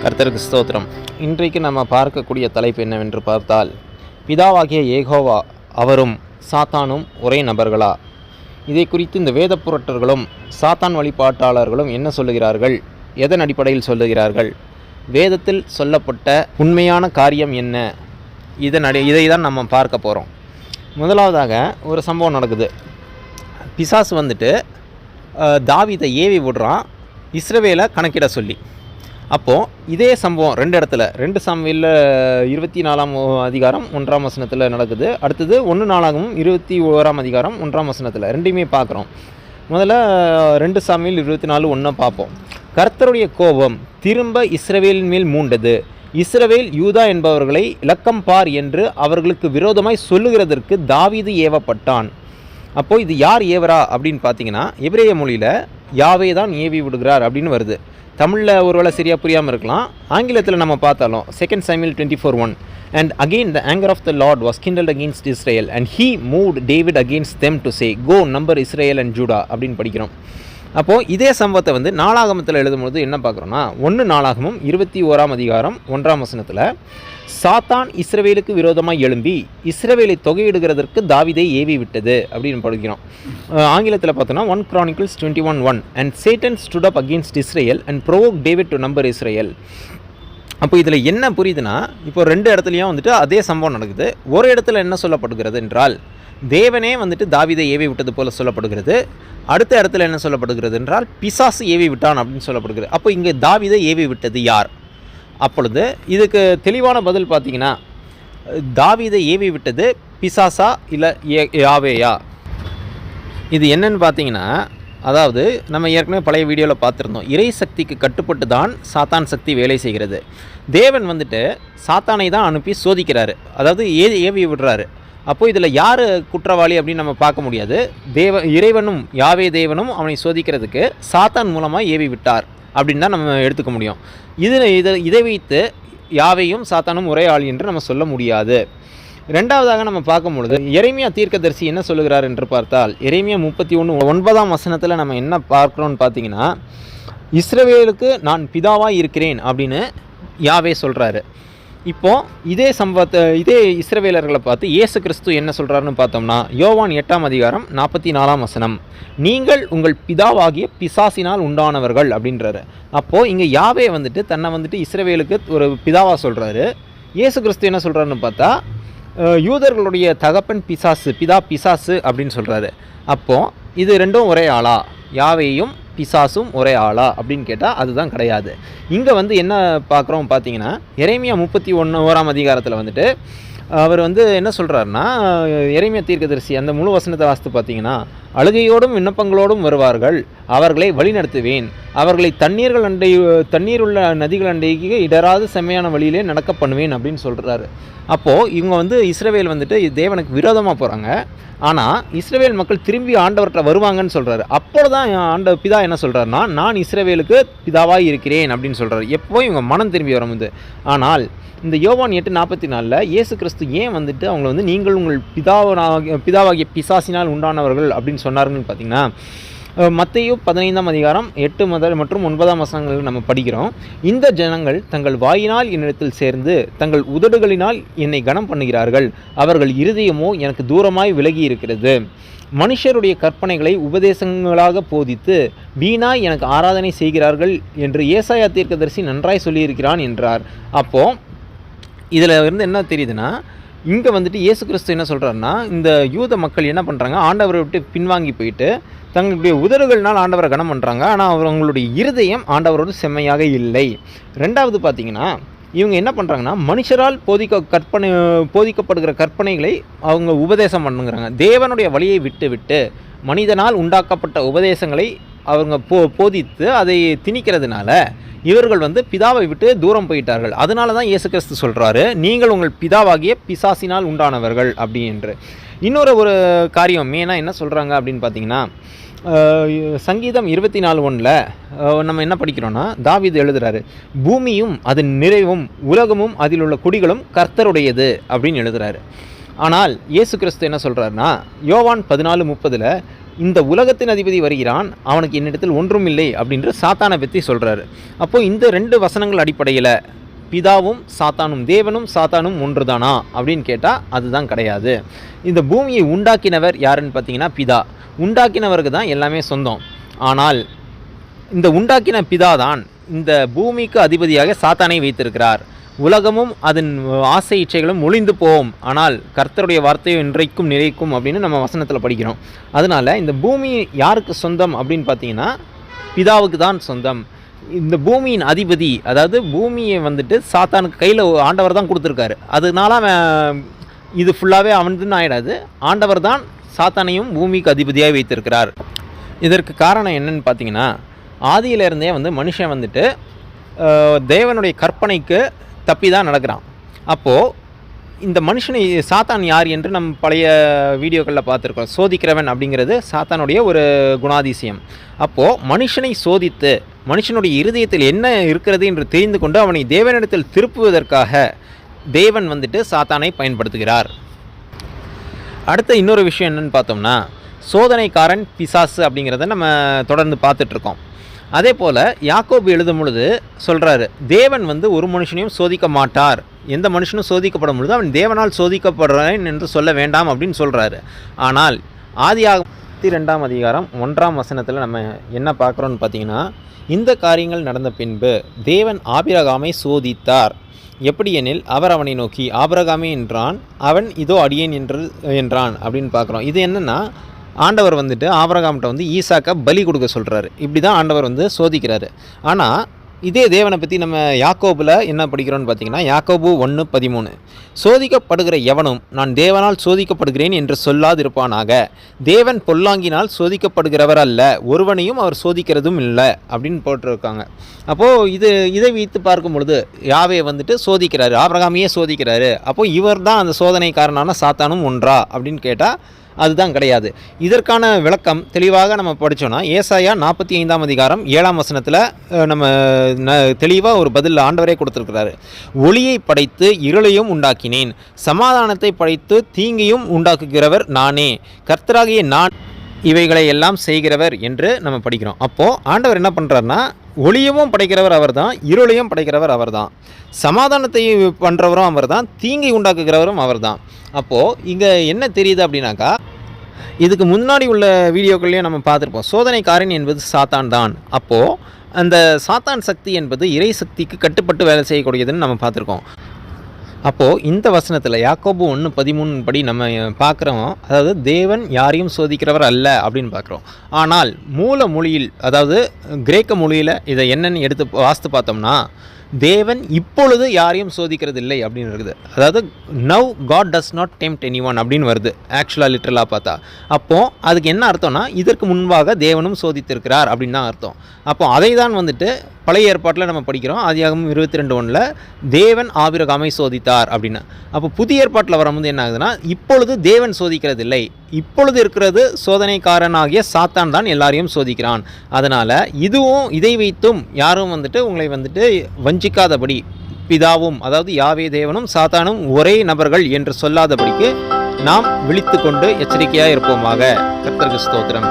கர்த்தருக்கு ஸ்தோத்திரம். இன்றைக்கு நம்ம பார்க்கக்கூடிய தலைப்பு என்னவென்று பார்த்தால், பிதாவாகிய யெகோவா அவரும் சாத்தானும் ஒரே நபர்களா? இதை குறித்து இந்த வேத புரட்டர்களும் சாத்தான் வழிபாட்டாளர்களும் என்ன சொல்லுகிறார்கள், எதன் அடிப்படையில் சொல்லுகிறார்கள், வேதத்தில் சொல்லப்பட்ட உண்மையான காரியம் என்ன, இதை தான் நம்ம பார்க்க போகிறோம். முதலாவதாக ஒரு சம்பவம் நடக்குது. பிசாசு வந்துட்டு தாவீதை ஏவி விடுறான் இஸ்ரவேலை கணக்கிட சொல்லி. அப்போது இதே சம்பவம் ரெண்டு சாமுவேலில் 24ஆம் அதிகாரம் 1ஆம் வசனத்தில் நடக்குது. அடுத்தது 1 நாளாகவும் 21ஆம் அதிகாரம் 1ஆம் வசனத்தில் ரெண்டையுமே பார்க்குறோம். முதல்ல 2 சாமுவேல் 24:1 பார்ப்போம். கர்த்தருடைய கோபம் திரும்ப இஸ்ரவேலின் மேல் மூண்டது. இஸ்ரவேல் யூதா என்பவர்களை இலக்கம் பார் என்று அவர்களுக்கு விரோதமாய் சொல்லுகிறதற்கு தாவீது ஏவப்பட்டான். அப்போது இது யார் ஏவரா அப்படின்னு பார்த்தீங்கன்னா, எபிரேய மொழியில் யாவே தான் ஏவி விடுகிறார் அப்படின்னு வருது. தமிழில் ஒருவேளை சரியாக புரியாமல் இருக்கலாம். ஆங்கிலத்தில் நம்ம பார்த்தாலும் 2 Samuel 24:1 and again the anger of the Lord was kindled against Israel and he moved David against them to say go number Israel and Judah அப்படின்னு படிக்கிறோம். அப்போது இதே சம்பவத்தை வந்து நாளாகமத்தில் எழுதும்போது என்ன பார்க்குறோன்னா, 1 நாளாகமும் 21ஆம் அதிகாரம் 1ஆம் வசனத்தில் சாத்தான் இஸ்ரவேலுக்கு விரோதமாக எழும்பி இஸ்ரவேலை தொகையிடுகிறதற்கு தாவீதை ஏவி விட்டது அப்படின்னு படிக்கிறோம். ஆங்கிலத்தில் பார்த்தோன்னா 1 Chronicles 21:1 and Satan stood up against Israel and provoked David to number Israel. அப்போ இதில் என்ன புரியுதுன்னா, இப்போ 2 இடத்துலையும் வந்துட்டு அதே சம்பவம் நடக்குது. ஒரு இடத்துல என்ன சொல்லப்படுகிறது என்றால், தேவனே வந்துட்டு தாவீதை ஏவி விட்டது போல் சொல்லப்படுகிறது. அடுத்த இடத்துல என்ன சொல்லப்படுகிறது என்றால், பிசாசு ஏவி விட்டான் அப்படின்னு சொல்லப்படுகிறது. அப்போ இங்கே தாவீதை ஏவி விட்டது யார்? அப்பொழுது இதுக்கு தெளிவான பதில் பார்த்தீங்கன்னா, தாவீதை ஏவி விட்டது பிசாசா இல்லை யாவேயா? இது என்னன்னு பார்த்தீங்கன்னா, அதாவது நம்ம ஏற்கனவே பழைய வீடியோவில் பார்த்துருந்தோம், இறை சக்திக்கு கட்டுப்பட்டு தான் சாத்தான் சக்தி வேலை செய்கிறது. தேவன் வந்துட்டு சாத்தானை தான் அனுப்பி சோதிக்கிறாரு, அதாவது ஏவி விடுறாரு. அப்போது இதில் யார் குற்றவாளி அப்படின்னு நம்ம பார்க்க முடியாது. இறைவனும் யாவே தேவனும் அவனை சோதிக்கிறதுக்கு சாத்தான் மூலமாக ஏவி விட்டார் அப்படின்னு தான் நம்ம எடுத்துக்க முடியும். இதை வைத்து யாவையும் சாத்தானும் ஒரே ஆள் என்று நம்ம சொல்ல முடியாது. ரெண்டாவதாக நம்ம பார்க்கும் பொழுது எரேமியா தீர்க்கதரிசி என்ன சொல்லுகிறார் என்று பார்த்தால், எரேமியா 31:9ஆம் வசனத்தில் நம்ம என்ன பார்க்குறோன்னு பார்த்தீங்கன்னா, இஸ்ரவேலுக்கு நான் பிதாவாக இருக்கிறேன் அப்படின்னு யாவே சொல்கிறாரு. இப்போது இதே சம்பவத்தை இதே இஸ்ரவேலர்களை பார்த்து இயேசு கிறிஸ்து என்ன சொல்கிறாருன்னு பார்த்தோம்னா, யோவான் 8ஆம் அதிகாரம் 44ஆம் வசனம், நீங்கள் உங்கள் பிதாவாகிய பிசாசினால் உண்டானவர்கள் அப்படின்றாரு. அப்போது இங்கே யாவே வந்துட்டு தன்னை வந்துட்டு இஸ்ரவேலுக்கு ஒரு பிதாவாக சொல்கிறாரு. இயேசு கிறிஸ்து என்ன சொல்கிறாருன்னு பார்த்தா, யூதர்களுடைய தகப்பன் பிசாசு, பிதா பிசாசு அப்படின்னு சொல்கிறாரு. அப்போது இது ரெண்டும் ஒரே ஆளா? யாவேயும் பிசாசும் ஒரே ஆளா அப்படின்னு கேட்டால் அதுதான் கிடையாது. இங்கே வந்து என்ன பார்க்குறோம் பார்த்தீங்கன்னா, எரேமியா 31ஆம் அதிகாரத்தில் வந்துட்டு அவர் வந்து என்ன சொல்கிறாருன்னா, எரேமியா தீர்க்கதரிசி அந்த முழு வசனத்தை வாசித்து பார்த்தீங்கன்னா, அழுகையோடும் விண்ணப்பங்களோடும் வருவார்கள், அவர்களை வழிநடத்துவேன், அவர்களை தண்ணீர் உள்ள நதிகள் அண்டைக்கு இடராது செம்மையான வழியிலே நடக்க பண்ணுவேன் அப்படின்னு சொல்கிறாரு. அப்போது இவங்க வந்து இஸ்ரவேல் வந்துட்டு தேவனுக்கு விரோதமாக போகிறாங்க. ஆனால் இஸ்ரவேல் மக்கள் திரும்பி ஆண்டவர்கிட்ட வருவாங்கன்னு சொல்கிறாரு. அப்போ தான் பிதா என்ன சொல்கிறாருன்னா, நான் இஸ்ரவேலுக்கு பிதாவாக இருக்கிறேன் அப்படின்னு சொல்கிறாரு. எப்போ இவங்க மனம் திரும்பி வரும்போது. ஆனால் இந்த யோவான் 8:44 இயேசு கிறிஸ்து ஏன் வந்துட்டு அவங்கள வந்து நீங்கள் உங்கள் பிதாவாகிய பிசாசினால் உண்டானவர்கள் அப்படின்னு சொன்னாருன்னு பார்த்தீங்கன்னா, மத்தேயு 15ஆம் அதிகாரம் 8 மற்றும் 9ஆம் வசனங்கள் நம்ம படிக்கிறோம். இந்த ஜனங்கள் தங்கள் வாயினால் என்னிடத்தில் சேர்ந்து தங்கள் உதடுகளினால் என்னை கனம் பண்ணுகிறார்கள், அவர்கள் இருதயமோ எனக்கு தூரமாய் விலகி இருக்கிறது, மனுஷருடைய கற்பனைகளை உபதேசங்களாக போதித்து வீணாய் எனக்கு ஆராதனை செய்கிறார்கள் என்று ஏசாயா தீர்க்கதரிசி நன்றாய் சொல்லியிருக்கிறான் என்றார். அப்போது இதில் இருந்து என்ன தெரியுதுன்னா, இங்கே வந்துட்டு இயேசு கிறிஸ்து என்ன சொல்கிறாருன்னா, இந்த யூத மக்கள் என்ன பண்ணுறாங்க, ஆண்டவரை விட்டு பின்வாங்கி போயிட்டு தங்களுடைய உதடுகள்னால் ஆண்டவரை கனம் பண்ணுறாங்க. ஆனால் அவங்களுடைய இருதயம் ஆண்டவரோடு செம்மையாக இல்லை. ரெண்டாவது பார்த்தீங்கன்னா, இவங்க என்ன பண்ணுறாங்கன்னா, மனுஷரால் போதிக்கப்படுகிற கற்பனைகளை அவங்க உபதேசம் பண்ணுங்கிறாங்க. தேவனுடைய வழியை விட்டு மனிதனால் உண்டாக்கப்பட்ட உபதேசங்களை அவங்க போதித்து அதை திணிக்கிறதுனால இவர்கள் வந்து பிதாவை விட்டு தூரம் போயிட்டார்கள். அதனால தான் இயேசு கிறிஸ்து சொல்கிறாரு, நீங்கள் உங்கள் பிதாவாகிய பிசாசினால் உண்டானவர்கள் அப்படி என்று. ஒரு காரியம் மெயினாக என்ன சொல்கிறாங்க அப்படின்னு பார்த்தீங்கன்னா, சங்கீதம் 24:1 நம்ம என்ன படிக்கிறோன்னா, தாவீது எழுதுகிறாரு, பூமியும் அதன் நிறைவும் உலகமும் அதில் உள்ள குடிகளும் கர்த்தருடையது அப்படின்னு எழுதுகிறாரு. ஆனால் இயேசு கிறிஸ்து என்ன சொல்கிறாருன்னா, யோவான் 14:30 இந்த உலகத்தின் அதிபதி வருகிறான், அவனுக்கு என்னிடத்தில் ஒன்றும் இல்லை அப்படின்ற சாத்தானை பற்றி சொல்கிறாரு. அப்போது இந்த 2 வசனங்கள் அடிப்படையில் பிதாவும் சாத்தானும், தேவனும் சாத்தானும் ஒன்று தானா அப்படின்னு கேட்டால் அதுதான் கிடையாது. இந்த பூமியை உண்டாக்கினவர் யாருன்னு பார்த்தீங்கன்னா பிதா. உண்டாக்கினவருக்கு தான் எல்லாமே சொந்தம். ஆனால் இந்த உண்டாக்கின பிதா தான் இந்த பூமிக்கு அதிபதியாக சாத்தானை வைத்திருக்கிறார். உலகமும் அதன் ஆசை இச்சைகளும் ஒளிந்து போகும், ஆனால் கர்த்தருடைய வார்த்தையும் இன்றைக்கும் நிலைக்கும் அப்படின்னு நம்ம வசனத்தில் படிக்கிறோம். அதனால் இந்த பூமி யாருக்கு சொந்தம் அப்படின்னு பார்த்தீங்கன்னா பிதாவுக்கு தான் சொந்தம். இந்த பூமியின் அதிபதி, அதாவது பூமியை வந்துட்டு சாத்தானுக்கு கையில் ஆண்டவர் தான் கொடுத்துருக்காரு. அதனால அவன் இது ஃபுல்லாகவே அவனுக்குன்னு ஆகிடாது. ஆண்டவர் தான் சாத்தானையும் பூமிக்கு அதிபதியாக வைத்திருக்கிறார். இதற்கு காரணம் என்னன்னு பார்த்தீங்கன்னா, ஆதியிலேருந்தே மனுஷன் வந்துட்டு தேவனுடைய கற்பனைக்கு தப்பி தான் நடக்கிறான். அப்போது இந்த மனுஷனை சாத்தான் யார் என்று நம்ம பழைய வீடியோக்களில் பார்த்துருக்கோம். சோதிக்கிறவன் அப்படிங்கிறது சாத்தானுடைய ஒரு குணாதிசயம். அப்போது மனுஷனை சோதித்து மனுஷனுடைய இருதயத்தில் என்ன இருக்கிறது என்று தெரிந்து கொண்டு அவனை தேவனிடத்தில் திருப்புவதற்காக தேவன் சாத்தானை பயன்படுத்துகிறார். அடுத்த இன்னொரு விஷயம் என்னென்னு பார்த்தோம்னா, சோதனைக்காரன் பிசாசு அப்படிங்கிறத நம்ம தொடர்ந்து பார்த்துட்ருக்கோம். அதே போல் யாக்கோபு எழுதும் பொழுது சொல்கிறாரு, தேவன் ஒரு மனுஷனையும் சோதிக்க மாட்டார், எந்த மனுஷனும் சோதிக்கப்படும் பொழுது அவன் தேவனால் சோதிக்கப்படுறேன் என்று சொல்ல வேண்டாம் அப்படின்னு சொல்கிறாரு. ஆனால் ஆதியாகமம் 22ஆம் அதிகாரம் 1ஆம் வசனத்தில் நம்ம என்ன பார்க்குறோன்னு பார்த்தீங்கன்னா, இந்த காரியங்கள் நடந்த பின்பு தேவன் ஆபிரகாமை சோதித்தார். எப்படி எனில் அவர் அவனை நோக்கி ஆபிரகாமே என்றான், அவன் இதோ அடியேன் என்றான் அப்படின்னு பார்க்குறோம். இது என்னென்னா, ஆண்டவர் ஆபிரகாம்கிட்ட ஈசாக்கை பலி கொடுக்க சொல்கிறாரு. இப்படி தான் ஆண்டவர் சோதிக்கிறாரு. ஆனால் இதே தேவனை பற்றி நம்ம யாக்கோபில் என்ன படிக்கிறோன்னு பார்த்தீங்கன்னா, யாக்கோபு 1:13, சோதிக்கப்படுகிற எவனும் நான் தேவனால் சோதிக்கப்படுகிறேன் என்று சொல்லாதிருப்பானாக, தேவன் பொல்லாங்கினால் சோதிக்கப்படுகிறவர் அல்ல, ஒருவனையும் அவர் சோதிக்கிறதும் இல்லை அப்படின்னு போட்டிருக்காங்க. அப்போது இதை வைத்து பார்க்கும் பொழுது யாவே சோதிக்கிறாரு, ஆபிரகாமையே சோதிக்கிறாரு. அப்போது இவர் தான் அந்த சோதனைக்காரனான சாத்தானும் ஒன்றா அப்படின்னு கேட்டால் அதுதான் கிடையாது. இதற்கான விளக்கம் தெளிவாக நம்ம படித்தோன்னா, ஏசாயா 45ஆம் அதிகாரம் 7ஆம் வசனத்தில் நம்ம தெளிவாக ஒரு பதில் ஆண்டவரே கொடுத்துருக்கிறாரு. ஒளியை படைத்து இருளையும் உண்டாக்கினேன், சமாதானத்தை படைத்து தீங்கையும் உண்டாக்குகிறவர் நானே, கர்த்தராகிய நான் இவைகளை எல்லாம் செய்கிறவர் என்று நம்ம படிக்கிறோம். அப்போது ஆண்டவர் என்ன பண்ணுறாருன்னா, ஒளியவும் படைக்கிறவர் அவர் தான், இருளையும் படைக்கிறவர் அவர் தான், சமாதானத்தை பண்ணுறவரும் அவர் தான், தீங்கை உண்டாக்குகிறவரும் அவர் தான். அப்போது இங்கே என்ன தெரியுது அப்படின்னாக்கா, இதுக்கு முன்னாடி உள்ள வீடியோக்கள்லேயும் நம்ம பார்த்துருப்போம், சோதனைக்காரன் என்பது சாத்தான் தான். அப்போது அந்த சாத்தான் சக்தி என்பது இறை சக்திக்கு கட்டுப்பட்டு வேலை செய்யக்கூடியதுன்னு நம்ம பார்த்துருக்கோம். அப்போது இந்த வசனத்தில் யாக்கோபு 1:13 படி நம்ம பார்க்குறோம், அதாவது தேவன் யாரையும் சோதிக்கிறவர் அல்ல அப்படின்னு பார்க்குறோம். ஆனால் மூல மொழியில், அதாவது கிரேக்க மொழியில் இதை என்னென்னு எடுத்து வாசித்து பார்த்தோம்னா, தேவன் இப்பொழுது யாரையும் சோதிக்கிறது இல்லை அப்படின்னு இருக்குது. அதாவது now God does not tempt anyone அப்படின்னு வருது ஆக்சுவலாக லிட்டரலாக பார்த்தா. அப்போது அதுக்கு என்ன அர்த்தம்னா, இதற்கு முன்பாக தேவனும் சோதித்திருக்கிறார் அப்படின்னு தான் அர்த்தம். அப்போ அதை தான் பழைய ஏற்பாட்டில் நம்ம படிக்கிறோம். ஆதியாகமம் 22:1 தேவன் ஆபிரகாமை சோதித்தார் அப்படின்னு. அப்போ புதிய ஏற்பாட்டில் வரும்போது என்ன ஆகுதுன்னா, இப்பொழுது தேவன் சோதிக்கிறது இல்லை, இப்பொழுது இருக்கிறது சோதனைக்காரனாகிய சாத்தான் தான் எல்லாரையும் சோதிக்கிறான். அதனால் இதை வைத்தும் யாரும் உங்களை வஞ்சிக்காதபடி, பிதாவும் அதாவது யாவே தேவனும் சாத்தானும் ஒரே நபர்கள் என்று சொல்லாதபடிக்கு நாம் விழித்து கொண்டு எச்சரிக்கையாக இருப்போமாக. கர்த்தருக்கு ஸ்தோத்திரம்.